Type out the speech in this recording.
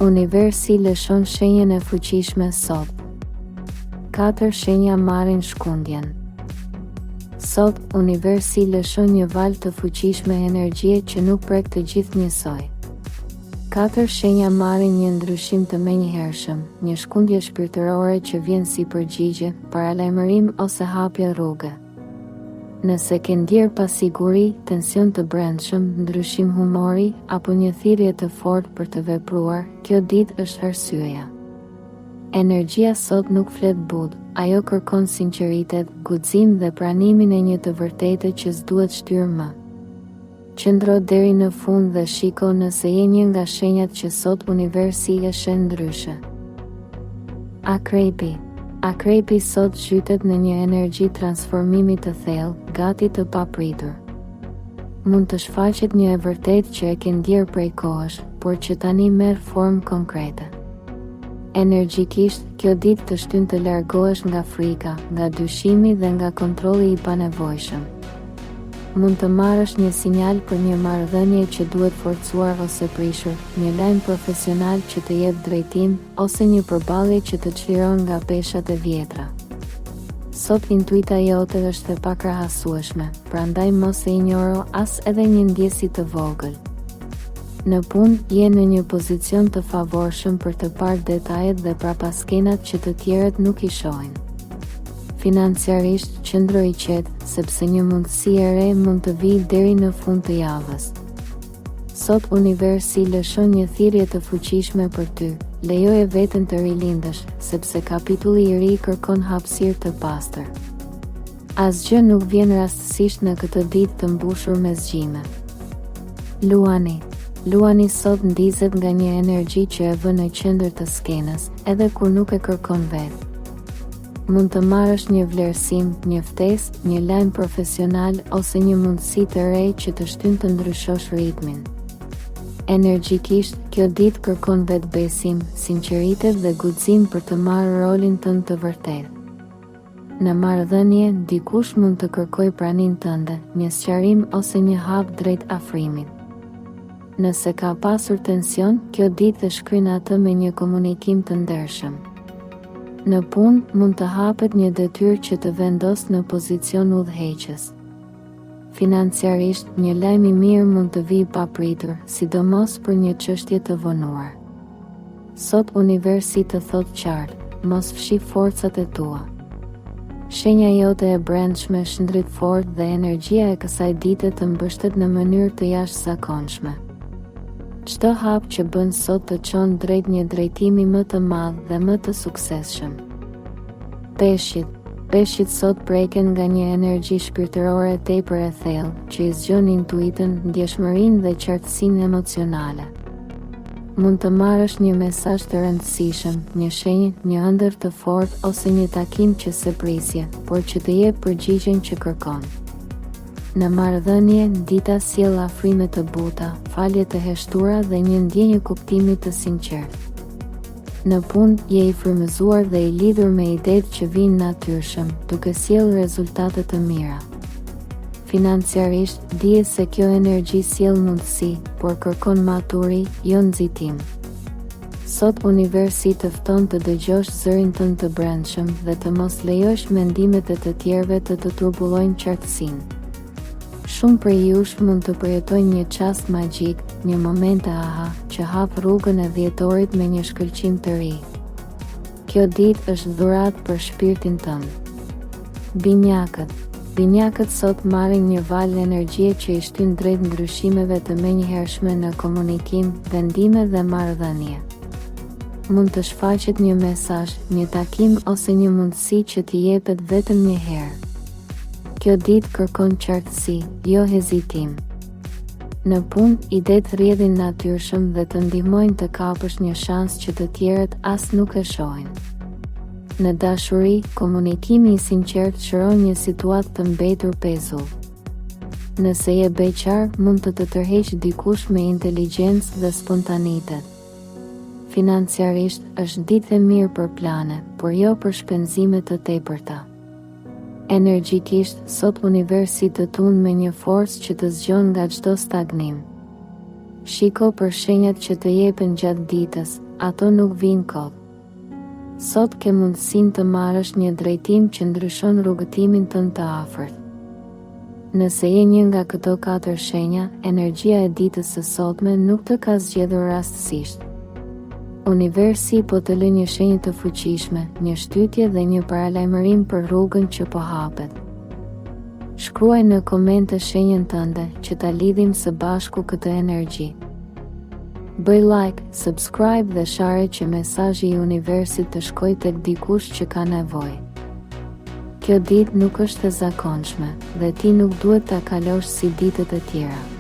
Universi lëshon shenjën e fuqishme sot. 4 shenja marrin shkundjen. Sot, universi lëshon një valë të fuqishme energjie që nuk prek të gjithë njësoj. 4 shenja marrin një ndryshim të menjëhershëm, një shkundje shpirtërore që vjen si përgjigje, paralajmërim ose hapje rruge. Nëse ke ndjerë pasiguri, tension të brendshëm, ndryshim humori, apo një thirrje të fortë për të vepruar, kjo ditë është arsyeja. Energjia sot nuk flet bud, ajo kërkon sinqeritet, guxim dhe pranimin e një të vërtetë që s'duhet shtyrë më. Qëndro deri në fund dhe shiko nëse je një nga shenjat që sot universi e shen ndryshe. Akrepi. Akrepi sot zhytet në një energji transformimi të thellë, gati të papritur. Mund të shfaqet një e vërtetë që e ke ndjerë prej kohësh, por që tani merr formë konkrete. Energjikisht, kjo ditë të shtyn të largohesh nga frika, nga dyshimi dhe nga kontrolli i panevojshëm. Mund të marrësh një sinjal për një marrëdhënie që duhet forcuar ose prishur, një lajm profesional që të jep drejtim, ose një përballje që të çliron nga peshat e vjetra. Sot intuita jote është e pakrahasueshme, prandaj mos e injoro as edhe një ndjesi të vogël. Në punë, je në një pozicion të favorshëm për të parë detajet dhe prapaskenat që të tjerët nuk i shohin. Financiarisht, qëndro i qetë, sepse një mundësi e re mund të vijë deri në fund të javës. Sot universi lëshon një thirrje të fuqishme për ty, lejoje veten të rilindësh, sepse kapitulli i ri kërkon hapësirë të pastër. Asgjë nuk vjen rastësisht në këtë ditë të mbushur me zgjime. Luani. Luani sot ndizet nga një energji që e vën në qendër të skenës, edhe kur nuk e kërkon vetë. Mund të marrësh një vlerësim, një ftesë, një lajm profesional ose një mundësi të re që të shtyn të ndryshosh ritmin. Energjikisht, kjo ditë kërkon vetbesim, sinqeritet dhe guxim për të marrë rolin tënd të vërtetë. Në marrëdhënie, dikush mund të kërkojë praninë tënde, një sqarim ose një hap drejt afrimit. Nëse ka pasur tension, kjo ditë e shkrin atë me një komunikim të ndershëm. Në punë, mund të hapet një detyrë që të vendos në pozicion udhëheqës. Financiarisht, një lajm i mirë mund të vijë papritur, sidomos për një çështje të vonuar. Sot universi të thot qartë, mos fshi forcat e tua. Shenja jote e brendshme shndrit fort dhe energjia e kësaj dite të mbështet në mënyrë të jashtëzakonshme. Çdo hap që bën sot të çon drejt një drejtimi më të madh dhe më të suksesshëm. Peshqit sot preken nga një energji shpirtërore tepër e thellë, që i zgjon intuitën, ndjeshmërinë dhe qartësinë emocionale. Mund të marrësh një mesazh të rëndësishëm, një shenjë, një ëndër të fortë ose një takim që se prisje, por që të jep përgjigjen që kërkon. Në marrëdhënie, dita sjell afrime të buta, falje të heshtura dhe një ndjenjë kuptimi të sinqertë. Në punë, je i frymëzuar dhe i lidhur me idetë që vijnë natyrshëm, duke sjellë rezultate të mira. Financiarisht, dije se kjo energji sjell mundësi, por kërkon maturi, jo nxitim. Sot universi të fton të dëgjosh zërin tënd të brendshëm dhe të mos lejosh mendimet e të tjerëve të turbullojnë qartësinë. Shumë prej jush mund të përjetojnë një çast magjik, një moment aha, që hap rrugën e dhjetorit me një shkëlqim të ri. Kjo ditë është dhuratë për shpirtin tënd. Binjakët sot marrin një valë energjie që i shtyn drejt ndryshimeve të menjëhershme në komunikim, vendime dhe marrëdhënie. Mund të shfaqet një mesazh, një takim ose një mundësi që t'i jepet vetëm një herë. Kjo ditë kërkon qartësi, jo hezitim. Në punë, idetë rrjedhin natyrshëm dhe të ndihmojnë të kapësh një shans që të tjerët as nuk e shohin. Në dashuri, komunikimi i sinqert shëron një situatë të mbetur pezull. Nëse je beqar, mund të tërheqë dikush me inteligjencë dhe spontanitet. Financiarisht, është ditë e mirë për plane, por jo për shpenzime të tepërta. Energjikisht, sot universi të tund me një forcë që të zgjon nga çdo stagnim. Shiko për shenjat që të jepen gjatë ditës, ato nuk vinë kot. Sot ke mundësinë të marrësh një drejtim që ndryshon rrugëtimin tënd të afërt. Nëse je një nga këto 4 shenja, energjia e ditës së sotme nuk të ka zgjedhur rastësisht. Universi po të lë një shenjë të fuqishme, një shtytje dhe një paralajmërim për rrugën që po hapet. Shkruaj në komente shenjën tënde që ta lidhim së bashku këtë energji. Bëj like, subscribe dhe share që mesazhi i universit të shkojë tek dikush që ka nevojë. Kjo ditë nuk është e zakonshme dhe ti nuk duhet ta kalosh si ditët e tjera.